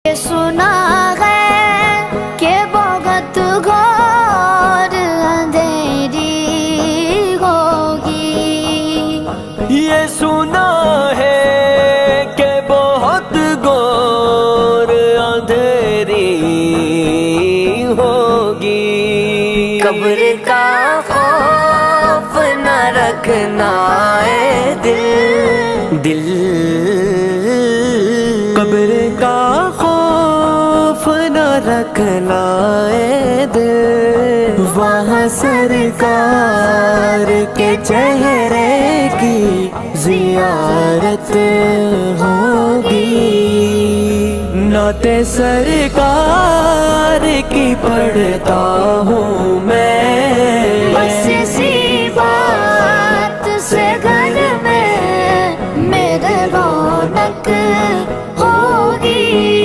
ये सुना है कि बहुत घोर अंधेरी होगी। ये सुना है कि बहुत घोर अंधेरी होगी। कब्र का खौफ न रखना है दिल कब्र का खौफ न रखना है दिल। वहाँ सरकार के चेहरे की जियारत होगी। नाते सरकार की पढ़ता हूँ मैं,